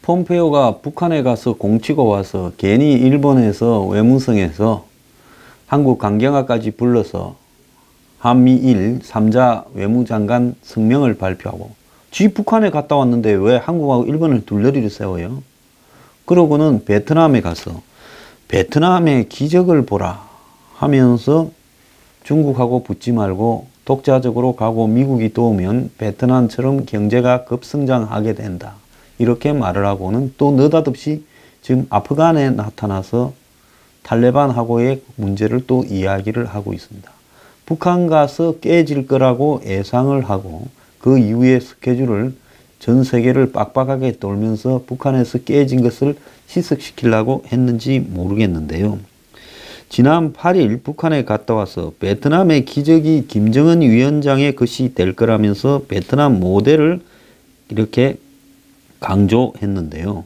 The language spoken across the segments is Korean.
폼페이오가 북한에 가서 공치고 와서 괜히 일본에서 외무성에서 한국 강경화까지 불러서 한미일 3자 외무장관 성명을 발표하고 지 북한에 갔다 왔는데 왜 한국하고 일본을 둘러리를 세워요? 그러고는 베트남에 가서 베트남의 기적을 보라 하면서 중국하고 붙지 말고 독자적으로 가고 미국이 도우면 베트남처럼 경제가 급성장하게 된다. 이렇게 말을 하고는 또 느닷없이 지금 아프간에 나타나서 탈레반하고의 문제를 또 이야기를 하고 있습니다. 북한 가서 깨질 거라고 예상을 하고 그 이후에 스케줄을 전 세계를 빡빡하게 돌면서 북한에서 깨진 것을 희석시키려고 했는지 모르겠는데요. 지난 8일 북한에 갔다 와서 베트남의 기적이 김정은 위원장의 것이 될 거라면서 베트남 모델을 이렇게 강조했는데요.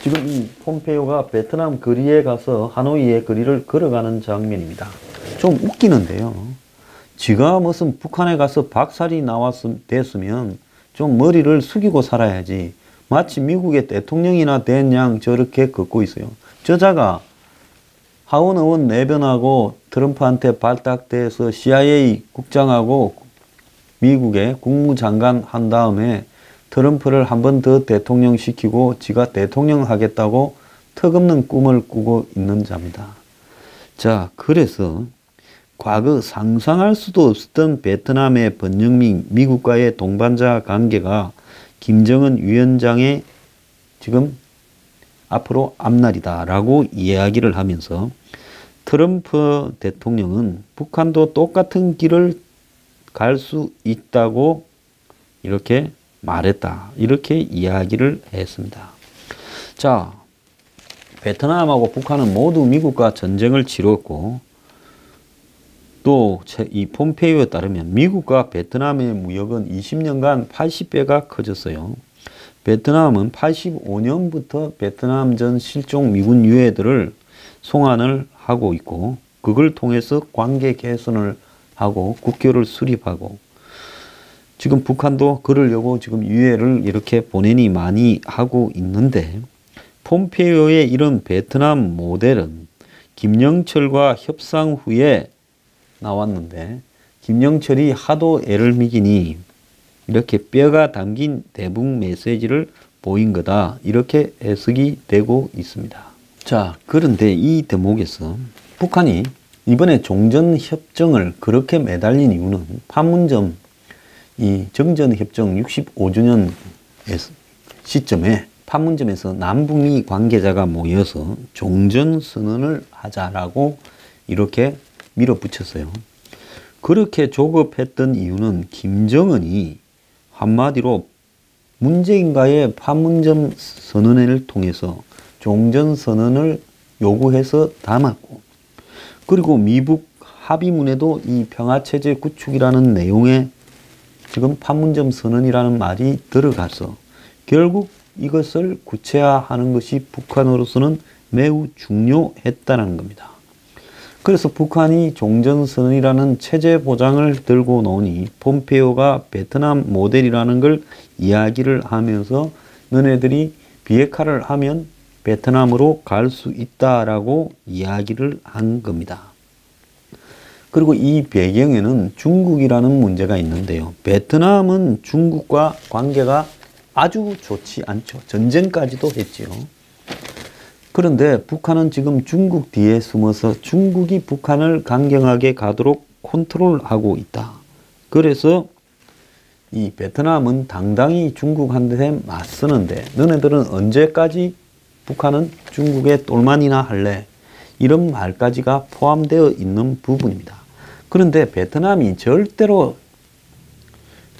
지금 이 폼페이오가 베트남 거리에 가서 하노이의 거리를 걸어가는 장면입니다. 좀 웃기는데요. 지가 무슨 북한에 가서 박살이 됐으면 좀 머리를 숙이고 살아야지. 마치 미국의 대통령이나 된 양 저렇게 걷고 있어요. 저자가 하원 의원 내변하고 트럼프한테 발탁돼서 CIA 국장하고 미국의 국무장관 한 다음에 트럼프를 한 번 더 대통령 시키고 지가 대통령 하겠다고 턱없는 꿈을 꾸고 있는 자입니다. 자, 그래서 과거 상상할 수도 없었던 베트남의 번영민 미국과의 동반자 관계가 김정은 위원장의 지금 앞으로 앞날이다 라고 이야기를 하면서 트럼프 대통령은 북한도 똑같은 길을 갈 수 있다고 이렇게 말했다. 이렇게 이야기를 했습니다. 자, 베트남하고 북한은 모두 미국과 전쟁을 치렀고 또 이 폼페이오에 따르면 미국과 베트남의 무역은 20년간 80배가 커졌어요. 베트남은 85년부터 베트남전 실종 미군 유해들을 송환을 하고 있고 그걸 통해서 관계 개선을 하고 국교를 수립하고 지금 북한도 그러려고 지금 유해를 이렇게 보내니 많이 하고 있는데 폼페이오의 이런 베트남 모델은 김영철과 협상 후에 나왔는데 김영철이 하도 애를 미기니 이렇게 뼈가 담긴 대북 메시지를 보인 거다. 이렇게 해석이 되고 있습니다. 자, 그런데 이 대목에서 북한이 이번에 종전협정을 그렇게 매달린 이유는 판문점 이 정전협정 65주년 시점에 판문점에서 남북미 관계자가 모여서 종전선언을 하자라고 이렇게 밀어붙였어요. 그렇게 조급했던 이유는 김정은이 한마디로 문재인과의 판문점 선언회를 통해서 종전선언을 요구해서 담았고 그리고 미북 합의문에도 이 평화체제 구축이라는 내용의 지금 판문점 선언이라는 말이 들어가서 결국 이것을 구체화하는 것이 북한으로서는 매우 중요했다는 겁니다. 그래서 북한이 종전선언이라는 체제 보장을 들고 나오니 폼페이오가 베트남 모델이라는 걸 이야기를 하면서 너네들이 비핵화를 하면 베트남으로 갈 수 있다라고 이야기를 한 겁니다. 그리고 이 배경에는 중국이라는 문제가 있는데요. 베트남은 중국과 관계가 아주 좋지 않죠. 전쟁까지도 했지요. 그런데 북한은 지금 중국 뒤에 숨어서 중국이 북한을 강경하게 가도록 컨트롤하고 있다. 그래서 이 베트남은 당당히 중국한테 맞서는데 너네들은 언제까지 북한은 중국의 똘만이나 할래? 이런 말까지가 포함되어 있는 부분입니다. 그런데 베트남이 절대로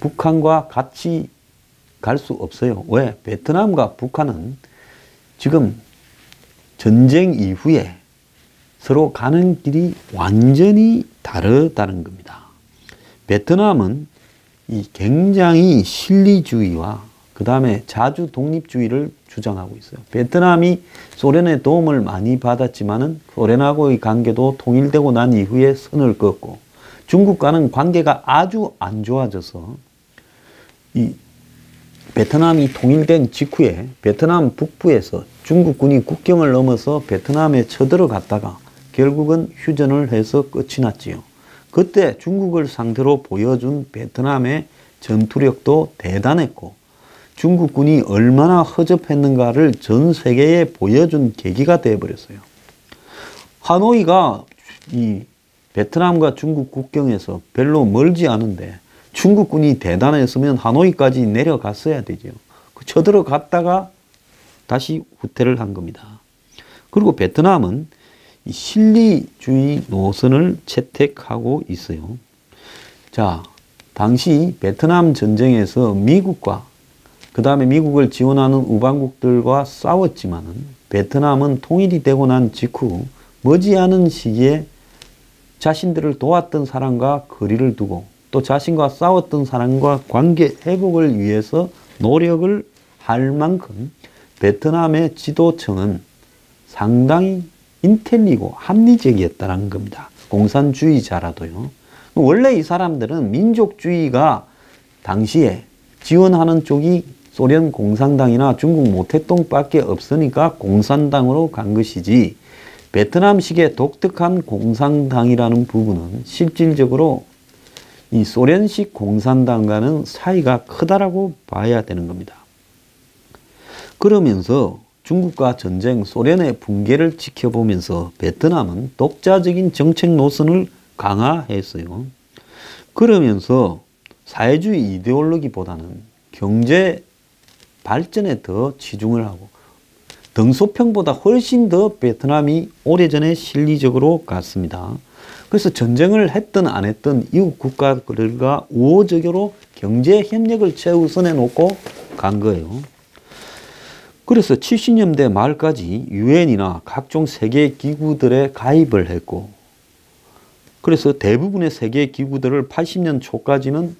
북한과 같이 갈 수 없어요. 왜? 베트남과 북한은 지금 전쟁 이후에 서로 가는 길이 완전히 다르다는 겁니다. 베트남은 이 굉장히 실리주의와 그 다음에 자주 독립주의를 주장하고 있어요. 베트남이 소련의 도움을 많이 받았지만은 소련하고의 관계도 통일되고 난 이후에 선을 그었고 중국과는 관계가 아주 안 좋아져서 이 베트남이 통일된 직후에 베트남 북부에서 중국군이 국경을 넘어서 베트남에 쳐들어갔다가 결국은 휴전을 해서 끝이 났지요. 그때 중국을 상대로 보여준 베트남의 전투력도 대단했고 중국군이 얼마나 허접했는가를 전 세계에 보여준 계기가 되어버렸어요. 하노이가 이 베트남과 중국 국경에서 별로 멀지 않은데 중국군이 대단했으면 하노이까지 내려갔어야 되죠. 쳐들어갔다가 다시 후퇴를 한 겁니다. 그리고 베트남은 이 실리주의 노선을 채택하고 있어요. 자, 당시 베트남 전쟁에서 미국과 그 다음에 미국을 지원하는 우방국들과 싸웠지만은 베트남은 통일이 되고 난 직후 머지않은 시기에 자신들을 도왔던 사람과 거리를 두고 또 자신과 싸웠던 사람과 관계 회복을 위해서 노력을 할 만큼 베트남의 지도층은 상당히 인텔리고 합리적이었다는 겁니다. 공산주의자라도요. 원래 이 사람들은 민족주의가 당시에 지원하는 쪽이 소련 공산당이나 중국 모택동밖에 없으니까 공산당으로 간 것이지 베트남식의 독특한 공산당이라는 부분은 실질적으로 이 소련식 공산당과는 사이가 크다라고 봐야 되는 겁니다. 그러면서 중국과 전쟁, 소련의 붕괴를 지켜보면서 베트남은 독자적인 정책 노선을 강화했어요. 그러면서 사회주의 이데올로기보다는 경제 발전에 더 치중을 하고 덩소평보다 훨씬 더 베트남이 오래전에 실리적으로 갔습니다. 그래서 전쟁을 했든 안 했든 이웃 국가들과 우호적으로 경제 협력을 최우선에 놓고 간 거예요. 그래서 70년대 말까지 유엔이나 각종 세계 기구들에 가입을 했고 그래서 대부분의 세계 기구들을 80년 초까지는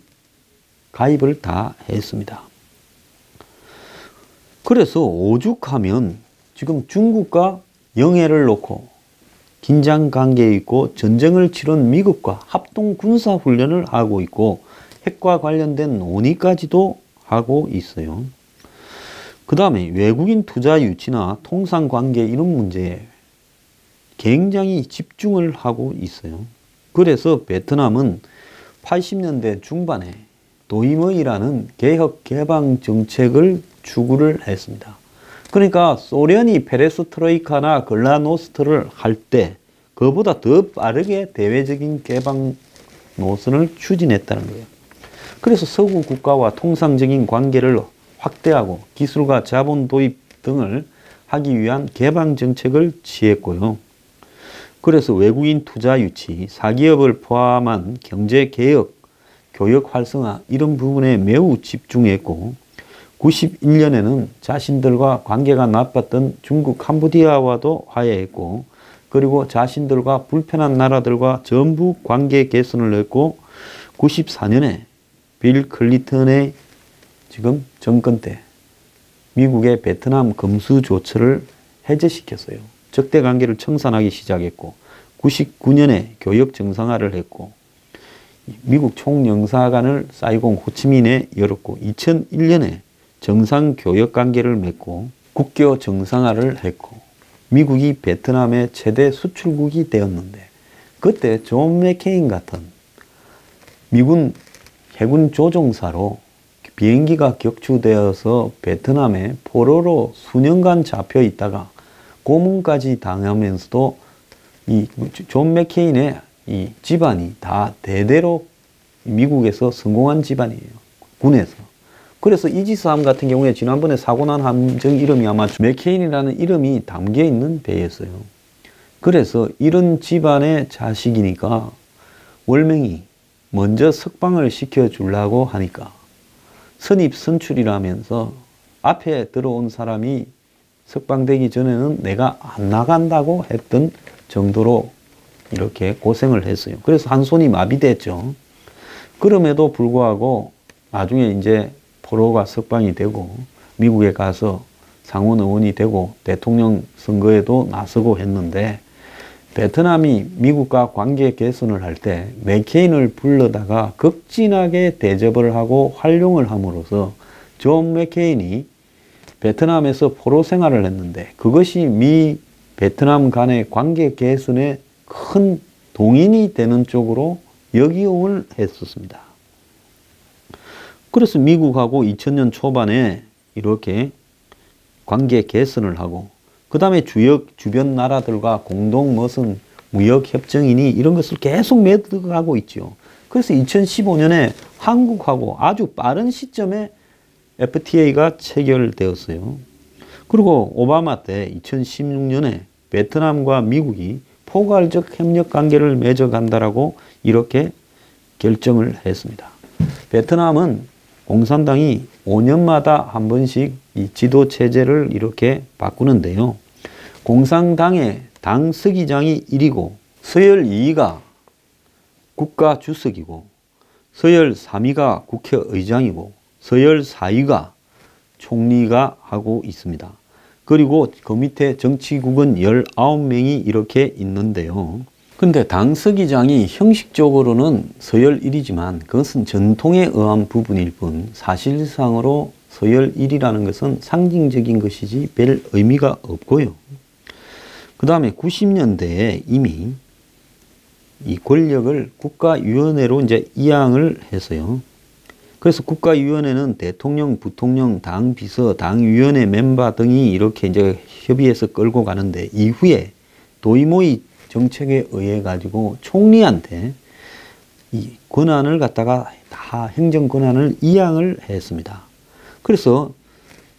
가입을 다 했습니다. 그래서 오죽하면 지금 중국과 영해를 놓고 긴장 관계에 있고 전쟁을 치른 미국과 합동 군사 훈련을 하고 있고 핵과 관련된 논의까지도 하고 있어요. 그 다음에 외국인 투자 유치나 통상 관계 이런 문제에 굉장히 집중을 하고 있어요. 그래서 베트남은 80년대 중반에 도이머이라는 개혁 개방 정책을 추구를 했습니다. 그러니까 소련이 페레스트로이카나 글라노스트를 할 때 그보다 더 빠르게 대외적인 개방 노선을 추진했다는 거예요. 그래서 서구 국가와 통상적인 관계를 확대하고 기술과 자본 도입 등을 하기 위한 개방 정책을 취했고요. 그래서 외국인 투자 유치, 사기업을 포함한 경제 개혁, 교역 활성화 이런 부분에 매우 집중했고 91년에는 자신들과 관계가 나빴던 중국 캄보디아와도 화해했고 그리고 자신들과 불편한 나라들과 전부 관계 개선을 했고 94년에 빌 클린턴의 지금 정권 때 미국의 베트남 금수 조처를 해제시켰어요. 적대 관계를 청산하기 시작했고 99년에 교역 정상화를 했고 미국 총영사관을 사이공 호치민에 열었고 2001년에 정상 교역 관계를 맺고 국교 정상화를 했고 미국이 베트남의 최대 수출국이 되었는데 그때 존 맥케인 같은 미군 해군 조종사로 비행기가 격추되어서 베트남에 포로로 수년간 잡혀 있다가 고문까지 당하면서도 이 존 맥케인의 이 집안이 다 대대로 미국에서 성공한 집안이에요. 군에서. 그래서 이지스함 같은 경우에 지난번에 사고 난 함정 이름이 아마 맥케인이라는 이름이 담겨 있는 배였어요. 그래서 이런 집안의 자식이니까 월명이 먼저 석방을 시켜주려고 하니까 선입선출이라면서 앞에 들어온 사람이 석방되기 전에는 내가 안 나간다고 했던 정도로 이렇게 고생을 했어요. 그래서 한 손이 마비됐죠. 그럼에도 불구하고 나중에 이제 포로가 석방이 되고 미국에 가서 상원 의원이 되고 대통령 선거에도 나서고 했는데 베트남이 미국과 관계 개선을 할 때 맥케인을 불러다가 극진하게 대접을 하고 활용을 함으로써 존 맥케인이 베트남에서 포로 생활을 했는데 그것이 미 베트남 간의 관계 개선에 큰 동인이 되는 쪽으로 역이용을 했었습니다. 그래서 미국하고 2000년 초반에 이렇게 관계 개선을 하고 그 다음에 주변 나라들과 공동 무슨 무역협정이니 이런 것을 계속 맺어가고 있죠. 그래서 2015년에 한국하고 아주 빠른 시점에 FTA가 체결되었어요. 그리고 오바마 때 2016년에 베트남과 미국이 포괄적 협력 관계를 맺어간다라고 이렇게 결정을 했습니다. 베트남은 공산당이 5년마다 한 번씩 이 지도 체제를 이렇게 바꾸는데요. 공산당의 당 서기장이 1이고 서열 2위가 국가 주석이고 서열 3위가 국회의장이고 서열 4위가 총리가 하고 있습니다. 그리고 그 밑에 정치국은 19명이 이렇게 있는데요. 근데 당 서기장이 형식적으로는 서열 1이지만 그것은 전통에 의한 부분일 뿐 사실상으로 서열 1이라는 것은 상징적인 것이지 별 의미가 없고요. 그 다음에 90년대에 이미 이 권력을 국가위원회로 이제 이양을 했어요. 그래서 국가위원회는 대통령, 부통령, 당 비서, 당위원회 멤버 등이 이렇게 이제 협의해서 끌고 가는데 이후에 도이모이 정책에 의해 가지고 총리한테 이 권한을 갖다가 다 행정 권한을 이양을 했습니다. 그래서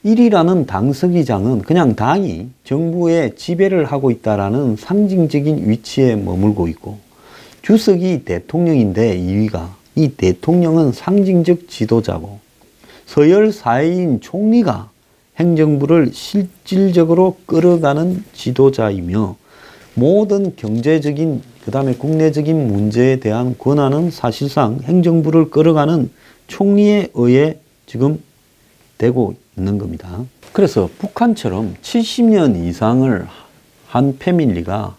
1위라는 당서기장은 그냥 당이 정부의 지배를 하고 있다라는 상징적인 위치에 머물고 있고 주석이 대통령인데 2위가 이 대통령은 상징적 지도자고 서열 4위인 총리가 행정부를 실질적으로 끌어가는 지도자이며 모든 경제적인 그 다음에 국내적인 문제에 대한 권한은 사실상 행정부를 끌어가는 총리에 의해 지금 되고 있는 겁니다. 그래서 북한처럼 70년 이상을 한 패밀리가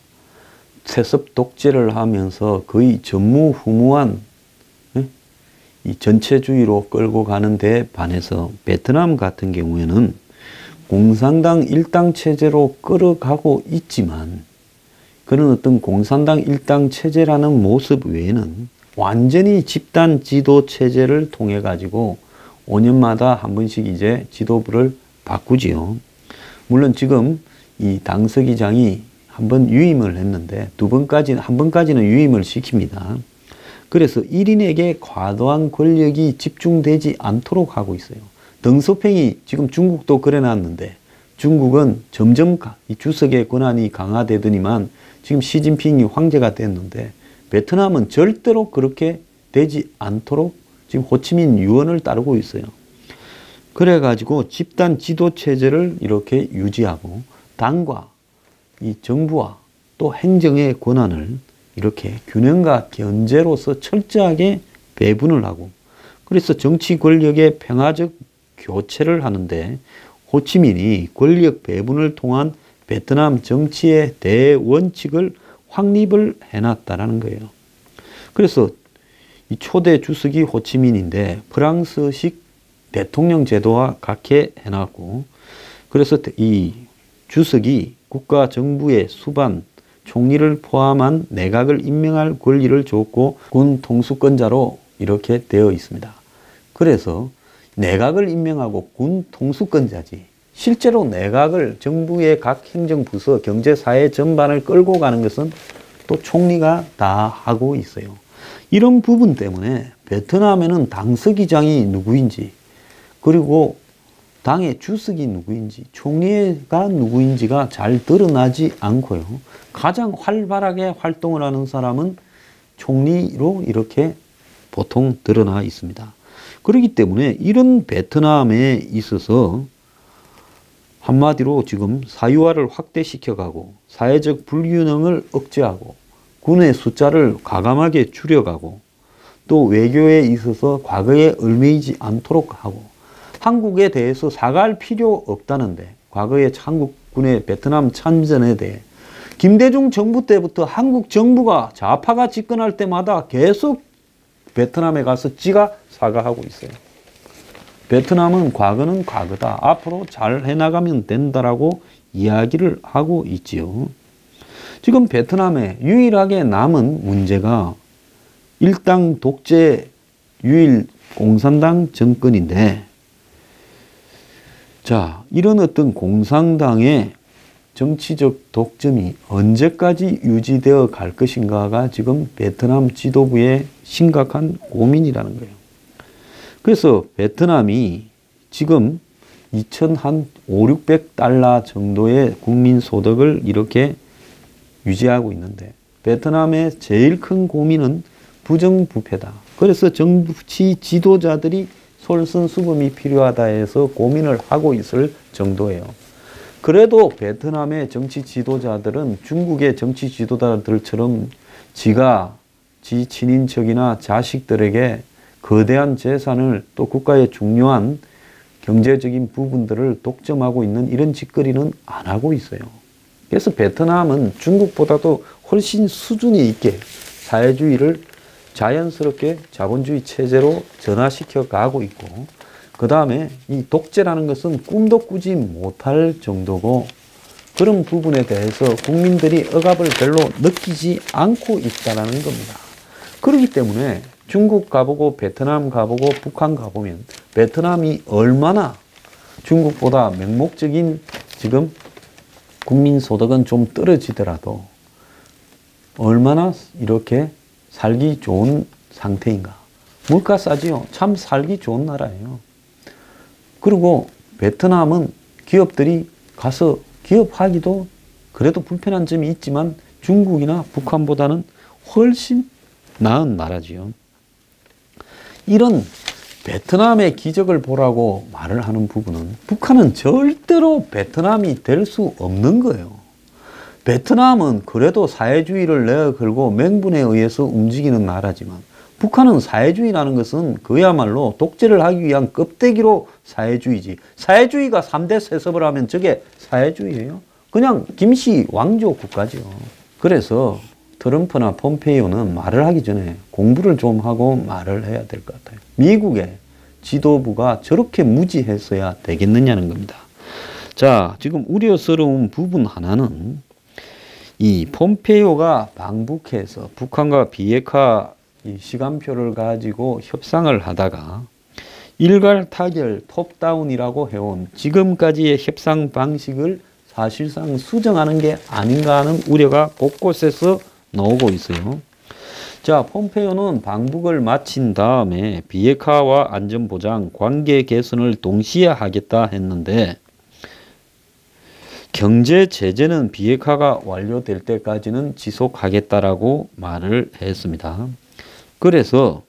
세습 독재를 하면서 거의 전무후무한 이 전체주의로 끌고 가는 데 반해서 베트남 같은 경우에는 공산당 일당 체제로 끌어가고 있지만 그런 어떤 공산당 일당 체제라는 모습 외에는 완전히 집단 지도 체제를 통해 가지고 5년마다 한 번씩 이제 지도부를 바꾸지요. 물론 지금 이 당서기장이 한 번 유임을 했는데 한 번까지는 유임을 시킵니다. 그래서 1인에게 과도한 권력이 집중되지 않도록 하고 있어요. 덩소팽이 지금 중국도 그래 놨는데 중국은 점점 이 주석의 권한이 강화되더니만 지금 시진핑이 황제가 됐는데 베트남은 절대로 그렇게 되지 않도록 지금 호치민 유언을 따르고 있어요. 그래가지고 집단 지도 체제를 이렇게 유지하고 당과 이 정부와 또 행정의 권한을 이렇게 균형과 견제로서 철저하게 배분을 하고 그래서 정치 권력의 평화적 교체를 하는데 호치민이 권력 배분을 통한 베트남 정치의 대원칙을 확립을 해놨다라는 거예요. 그래서 이 초대 주석이 호치민인데 프랑스식 대통령 제도와 같게 해놨고 그래서 이 주석이 국가 정부의 수반 총리를 포함한 내각을 임명할 권리를 줬고 군 통수권자로 이렇게 되어 있습니다. 그래서 내각을 임명하고 군 통수권자지 실제로 내각을 정부의 각 행정부서 경제사회 전반을 끌고 가는 것은 또 총리가 다 하고 있어요. 이런 부분 때문에 베트남에는 당서기장이 누구인지 그리고 당의 주석이 누구인지 총리가 누구인지가 잘 드러나지 않고요. 가장 활발하게 활동을 하는 사람은 총리로 이렇게 보통 드러나 있습니다. 그렇기 때문에 이런 베트남에 있어서 한마디로 지금 사유화를 확대시켜가고 사회적 불균형을 억제하고 군의 숫자를 과감하게 줄여가고 또 외교에 있어서 과거에 얽매이지 않도록 하고 한국에 대해서 사과할 필요 없다는데 과거에 한국군의 베트남 참전에 대해 김대중 정부 때부터 한국 정부가 좌파가 집권할 때마다 계속 베트남에 가서 지가 사과하고 있어요. 베트남은 과거는 과거다. 앞으로 잘 해나가면 된다라고 이야기를 하고 있지요. 지금 베트남에 유일하게 남은 문제가 일당 독재 유일 공산당 정권인데, 자, 이런 어떤 공산당의 정치적 독점이 언제까지 유지되어 갈 것인가가 지금 베트남 지도부의 심각한 고민이라는 거예요. 그래서 베트남이 지금 2,500-600달러 정도의 국민 소득을 이렇게 유지하고 있는데, 베트남의 제일 큰 고민은 부정부패다. 그래서 정치 지도자들이 솔선수범이 필요하다 해서 고민을 하고 있을 정도예요. 그래도 베트남의 정치 지도자들은 중국의 정치 지도자들처럼 지가 지 친인척이나 자식들에게 거대한 재산을, 또 국가의 중요한 경제적인 부분들을 독점하고 있는 이런 짓거리는 안 하고 있어요. 그래서 베트남은 중국보다도 훨씬 수준이 있게 사회주의를 자연스럽게 자본주의 체제로 전환시켜 가고 있고, 그 다음에 이 독재라는 것은 꿈도 꾸지 못할 정도고, 그런 부분에 대해서 국민들이 억압을 별로 느끼지 않고 있다는 겁니다. 그렇기 때문에 중국 가보고 베트남 가보고 북한 가보면 베트남이 얼마나 중국보다 맹목적인 지금 국민 소득은 좀 떨어지더라도 얼마나 이렇게 살기 좋은 상태인가. 물가 싸지요. 참 살기 좋은 나라예요. 그리고 베트남은 기업들이 가서 기업하기도 그래도 불편한 점이 있지만 중국이나 북한보다는 훨씬 나은 나라지요. 이런 베트남의 기적을 보라고 말을 하는 부분은, 북한은 절대로 베트남이 될 수 없는 거예요. 베트남은 그래도 사회주의를 내걸고 맹분에 의해서 움직이는 나라지만, 북한은 사회주의라는 것은 그야말로 독재를 하기 위한 껍데기로 사회주의지. 사회주의가 3대 세습을 하면 저게 사회주의예요? 그냥 김씨 왕조 국가죠. 그래서 트럼프나 폼페이오는 말을 하기 전에 공부를 좀 하고 말을 해야 될 것 같아요. 미국의 지도부가 저렇게 무지했어야 되겠느냐는 겁니다. 자, 지금 우려스러운 부분 하나는 이 폼페이오가 방북해서 북한과 비핵화 시간표를 가지고 협상을 하다가 일괄타결 톱다운이라고 해온 지금까지의 협상 방식을 사실상 수정하는 게 아닌가 하는 우려가 곳곳에서 나오고 있어요. 자, 폼페이오는 방북을 마친 다음에 비핵화와 안전보장, 관계 개선을 동시에 하겠다 했는데, 경제 제재는 비핵화가 완료될 때까지는 지속하겠다라고 말을 했습니다. 그래서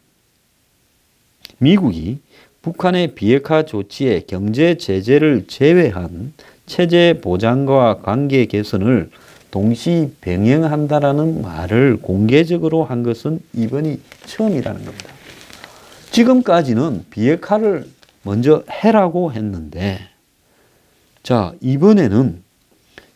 미국이 북한의 비핵화 조치에 경제 제재를 제외한 체제 보장과 관계 개선을 동시 병행한다라는 말을 공개적으로 한 것은 이번이 처음이라는 겁니다. 지금까지는 비핵화를 먼저 해라고 했는데, 자, 이번에는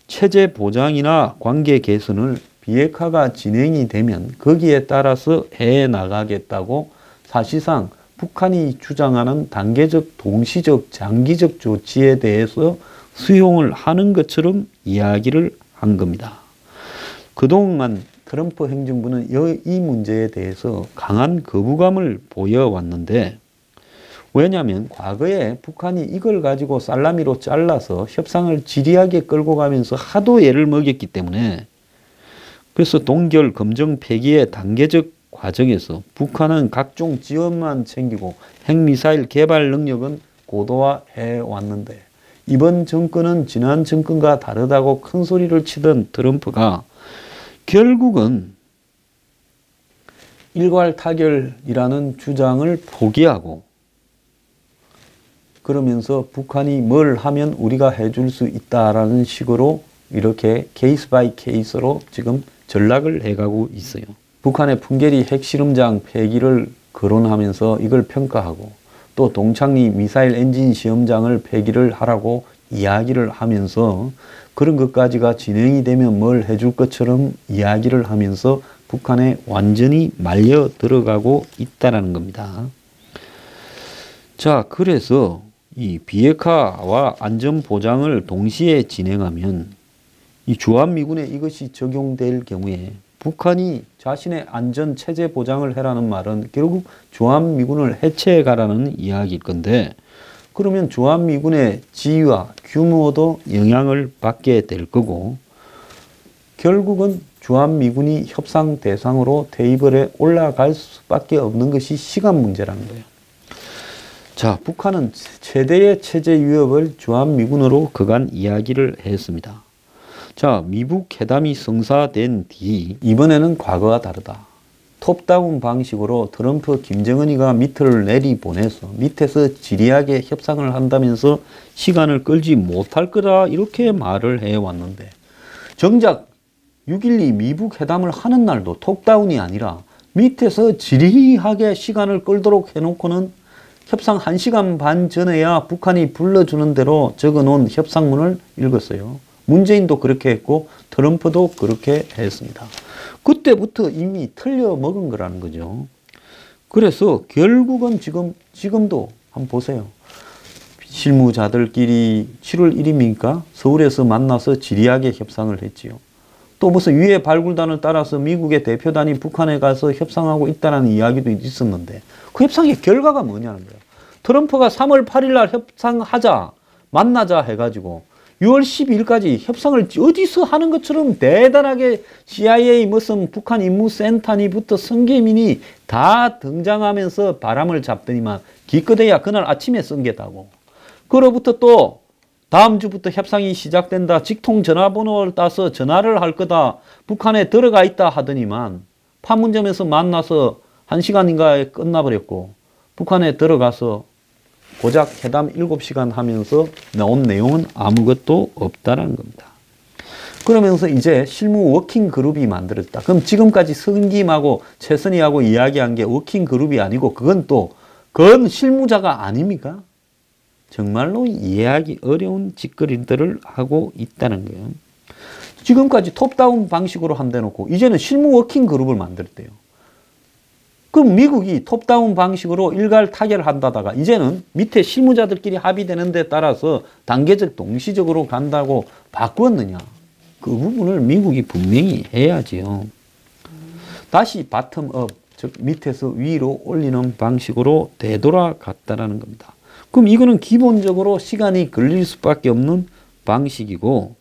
체제 보장이나 관계 개선을 비핵화가 진행이 되면 거기에 따라서 해 나가겠다고 사실상 북한이 주장하는 단계적, 동시적, 장기적 조치에 대해서 수용을 하는 것처럼 이야기를 한 겁니다. 그동안 트럼프 행정부는 이 문제에 대해서 강한 거부감을 보여왔는데, 왜냐하면 과거에 북한이 이걸 가지고 살라미로 잘라서 협상을 지리하게 끌고 가면서 하도 애를 먹였기 때문에, 그래서 동결 검정 폐기의 단계적 과정에서 북한은 각종 지원만 챙기고 핵미사일 개발 능력은 고도화해 왔는데, 이번 정권은 지난 정권과 다르다고 큰 소리를 치던 트럼프가 결국은 일괄 타결이라는 주장을 포기하고, 그러면서 북한이 뭘 하면 우리가 해줄 수 있다라는 식으로 이렇게 케이스 바이 케이스로 지금 전락을 해가고 있어요. 북한의 풍계리 핵실험장 폐기를 거론하면서 이걸 평가하고, 또 동창리 미사일 엔진 시험장을 폐기를 하라고 이야기를 하면서 그런 것까지가 진행이 되면 뭘 해줄 것처럼 이야기를 하면서 북한에 완전히 말려 들어가고 있다는 겁니다. 자, 그래서 이 비핵화와 안전 보장을 동시에 진행하면 이 주한미군에 이것이 적용될 경우에 북한이 자신의 안전 체제 보장을 해라는 말은 결국 주한미군을 해체해 가라는 이야기일 건데, 그러면 주한미군의 지위와 규모도 영향을 받게 될 거고, 결국은 주한미군이 협상 대상으로 테이블에 올라갈 수밖에 없는 것이 시간 문제라는 거예요. 자, 북한은 최대의 체제 위협을 주한미군으로 그간 이야기를 했습니다. 자, 미북 회담이 성사된 뒤 이번에는 과거와 다르다. 톱다운 방식으로 트럼프 김정은이가 밑을 내리보내서 밑에서 지리하게 협상을 한다면서 시간을 끌지 못할 거다 이렇게 말을 해왔는데, 정작 6.12 미북 회담을 하는 날도 톱다운이 아니라 밑에서 지리하게 시간을 끌도록 해놓고는 협상 1시간 반 전에야 북한이 불러주는 대로 적어놓은 협상문을 읽었어요. 문재인도 그렇게 했고 트럼프도 그렇게 했습니다. 그때부터 이미 틀려 먹은 거라는 거죠. 그래서 결국은 지금도 한번 보세요. 실무자들끼리 7월 1일입니까? 서울에서 만나서 지리하게 협상을 했지요. 또 무슨 유해 발굴단을 따라서 미국의 대표단이 북한에 가서 협상하고 있다는 이야기도 있었는데, 그 협상의 결과가 뭐냐는 거예요. 트럼프가 3월 8일 날 협상하자, 만나자 해가지고 6월 12일까지 협상을 어디서 하는 것처럼 대단하게 CIA 무슨 북한 임무센터니부터 성계민이 다 등장하면서 바람을 잡더니만 기껏해야 그날 아침에 쓴겠다고. 그로부터 또 다음 주부터 협상이 시작된다. 직통 전화번호를 따서 전화를 할 거다. 북한에 들어가 있다 하더니만 판문점에서 만나서 1시간인가에 끝나버렸고, 북한에 들어가서 고작 회담 7시간 하면서 나온 내용은 아무것도 없다라는 겁니다. 그러면서 이제 실무 워킹 그룹이 만들었다. 그럼 지금까지 성김하고 최선희하고 이야기한 게 워킹 그룹이 아니고 그건 실무자가 아닙니까? 정말로 이해하기 어려운 짓거리들을 하고 있다는 거예요. 지금까지 톱다운 방식으로 한대놓고 이제는 실무 워킹 그룹을 만들었대요. 그럼 미국이 톱다운 방식으로 일괄 타결한다다가 이제는 밑에 실무자들끼리 합의되는 데 따라서 단계적 동시적으로 간다고 바꾸었느냐. 그 부분을 미국이 분명히 해야지요. 다시 바텀업, 즉 밑에서 위로 올리는 방식으로 되돌아갔다라는 겁니다. 그럼 이거는 기본적으로 시간이 걸릴 수밖에 없는 방식이고,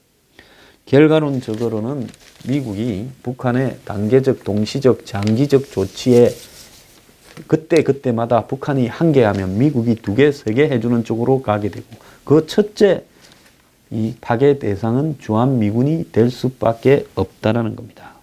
결과론적으로는 미국이 북한의 단계적, 동시적, 장기적 조치에 그때마다 북한이 1개 하면 미국이 2개, 3개 해주는 쪽으로 가게 되고, 그 첫째 이 파괴 대상은 주한미군이 될 수밖에 없다라는 겁니다.